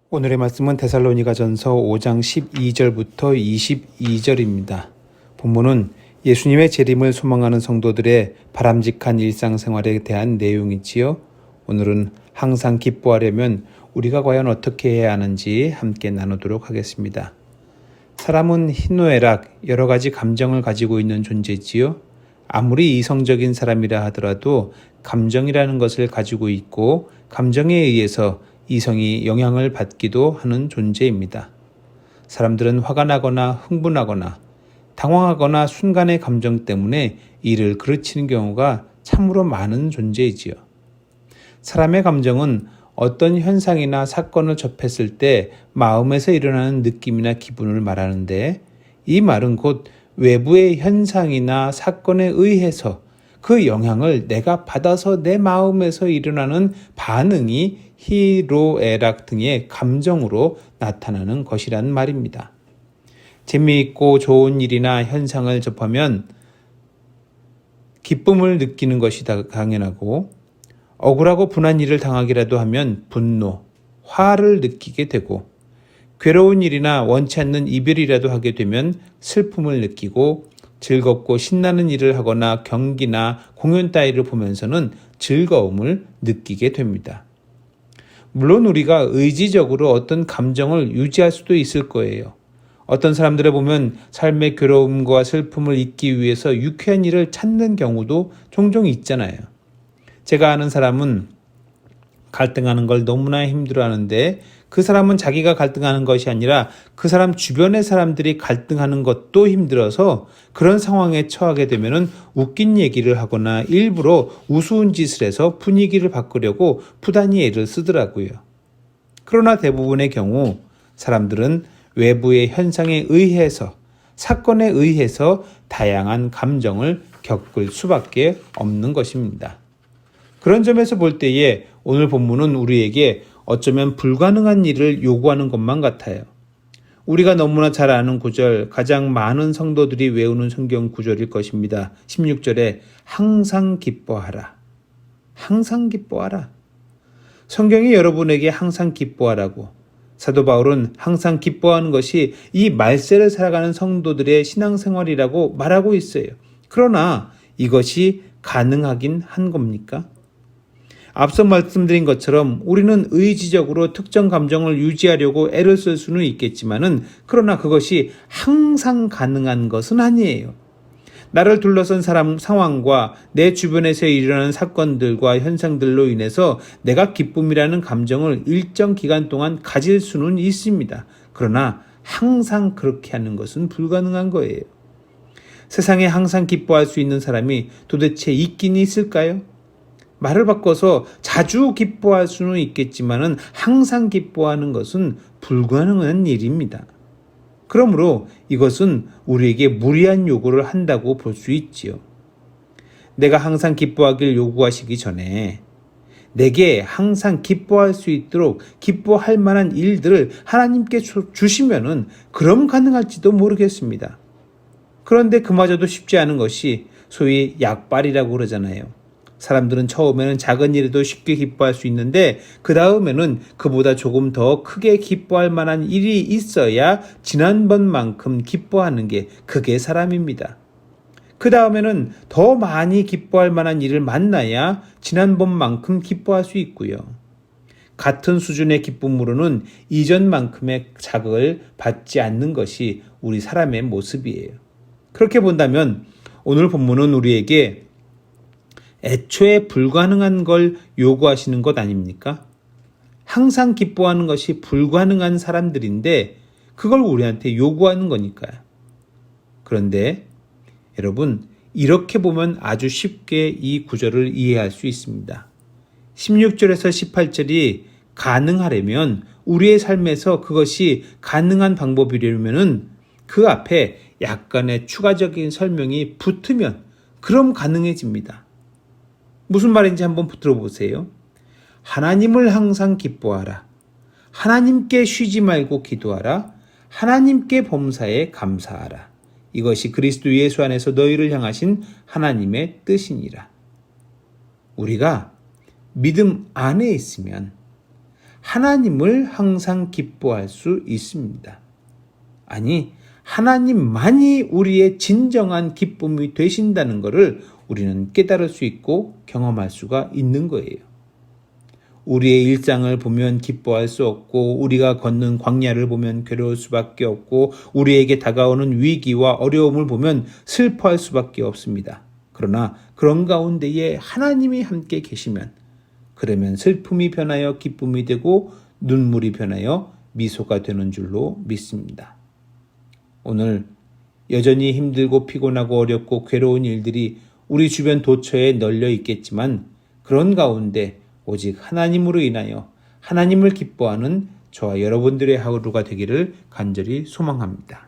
오늘의 말씀은 데살로니가전서 5장 12절부터 22절입니다. 본문은 예수님의 재림을 소망하는 성도들의 바람직한 일상생활에 대한 내용이지요. 오늘은 항상 기뻐하려면 우리가 과연 어떻게 해야 하는지 함께 나누도록 하겠습니다. 사람은 희노애락 여러 가지 감정을 가지고 있는 존재지요. 아무리 이성적인 사람이라 하더라도 감정이라는 것을 가지고 있고 감정에 의해서 이성이 영향을 받기도 하는 존재입니다. 사람들은 화가 나거나 흥분하거나 당황하거나 순간의 감정 때문에 일을 그르치는 경우가 참으로 많은 존재이지요. 사람의 감정은 어떤 현상이나 사건을 접했을 때 마음에서 일어나는 느낌이나 기분을 말하는데, 이 말은 곧 외부의 현상이나 사건에 의해서 그 영향을 내가 받아서 내 마음에서 일어나는 반응이 희로애락 등의 감정으로 나타나는 것이란 말입니다. 재미있고 좋은 일이나 현상을 접하면 기쁨을 느끼는 것이 당연하고, 억울하고 분한 일을 당하기라도 하면 분노, 화를 느끼게 되고, 괴로운 일이나 원치 않는 이별이라도 하게 되면 슬픔을 느끼고, 즐겁고 신나는 일을 하거나 경기나 공연 따위를 보면서는 즐거움을 느끼게 됩니다. 물론 우리가 의지적으로 어떤 감정을 유지할 수도 있을 거예요. 어떤 사람들을 보면 삶의 괴로움과 슬픔을 잊기 위해서 유쾌한 일을 찾는 경우도 종종 있잖아요. 제가 아는 사람은 갈등하는 걸 너무나 힘들어하는데, 그 사람은 자기가 갈등하는 것이 아니라 그 사람 주변의 사람들이 갈등하는 것도 힘들어서 그런 상황에 처하게 되면 웃긴 얘기를 하거나 일부러 우스운 짓을 해서 분위기를 바꾸려고 부단히 애를 쓰더라고요. 그러나 대부분의 경우 사람들은 외부의 현상에 의해서, 사건에 의해서 다양한 감정을 겪을 수밖에 없는 것입니다. 그런 점에서 볼 때에 오늘 본문은 우리에게 어쩌면 불가능한 일을 요구하는 것만 같아요. 우리가 너무나 잘 아는 구절, 가장 많은 성도들이 외우는 성경 구절일 것입니다. 16절에 항상 기뻐하라. 항상 기뻐하라. 성경이 여러분에게 항상 기뻐하라고, 사도 바울은 항상 기뻐하는 것이 이 말세를 살아가는 성도들의 신앙생활이라고 말하고 있어요. 그러나 이것이 가능하긴 한 겁니까? 앞서 말씀드린 것처럼 우리는 의지적으로 특정 감정을 유지하려고 애를 쓸 수는 있겠지만은, 그러나 그것이 항상 가능한 것은 아니에요. 나를 둘러선 상황과 내 주변에서 일어나는 사건들과 현상들로 인해서 내가 기쁨이라는 감정을 일정 기간 동안 가질 수는 있습니다. 그러나 항상 그렇게 하는 것은 불가능한 거예요. 세상에 항상 기뻐할 수 있는 사람이 도대체 있긴 있을까요? 말을 바꿔서 자주 기뻐할 수는 있겠지만은 항상 기뻐하는 것은 불가능한 일입니다. 그러므로 이것은 우리에게 무리한 요구를 한다고 볼 수 있지요. 내가 항상 기뻐하길 요구하시기 전에 내게 항상 기뻐할 수 있도록 기뻐할 만한 일들을 하나님께 주시면은 그럼 가능할지도 모르겠습니다. 그런데 그마저도 쉽지 않은 것이 소위 약발이라고 그러잖아요. 사람들은 처음에는 작은 일에도 쉽게 기뻐할 수 있는데, 그 다음에는 그보다 조금 더 크게 기뻐할 만한 일이 있어야 지난번만큼 기뻐하는 게 그게 사람입니다. 그 다음에는 더 많이 기뻐할 만한 일을 만나야 지난번만큼 기뻐할 수 있고요. 같은 수준의 기쁨으로는 이전만큼의 자극을 받지 않는 것이 우리 사람의 모습이에요. 그렇게 본다면 오늘 본문은 우리에게 애초에 불가능한 걸 요구하시는 것 아닙니까? 항상 기뻐하는 것이 불가능한 사람들인데 그걸 우리한테 요구하는 거니까요. 그런데 여러분, 이렇게 보면 아주 쉽게 이 구절을 이해할 수 있습니다. 16절에서 18절이 가능하려면, 우리의 삶에서 그것이 가능한 방법이려면 그 앞에 약간의 추가적인 설명이 붙으면 그럼 가능해집니다. 무슨 말인지 한번 들어보세요. 하나님을 항상 기뻐하라. 하나님께 쉬지 말고 기도하라. 하나님께 범사에 감사하라. 이것이 그리스도 예수 안에서 너희를 향하신 하나님의 뜻이니라. 우리가 믿음 안에 있으면 하나님을 항상 기뻐할 수 있습니다. 아니, 하나님만이 우리의 진정한 기쁨이 되신다는 것을 우리는 깨달을 수 있고 경험할 수가 있는 거예요. 우리의 일상을 보면 기뻐할 수 없고 우리가 걷는 광야를 보면 괴로울 수밖에 없고 우리에게 다가오는 위기와 어려움을 보면 슬퍼할 수밖에 없습니다. 그러나 그런 가운데에 하나님이 함께 계시면 그러면 슬픔이 변하여 기쁨이 되고 눈물이 변하여 미소가 되는 줄로 믿습니다. 오늘 여전히 힘들고 피곤하고 어렵고 괴로운 일들이 우리 주변 도처에 널려 있겠지만 그런 가운데 오직 하나님으로 인하여 하나님을 기뻐하는 저와 여러분들의 하루가 되기를 간절히 소망합니다.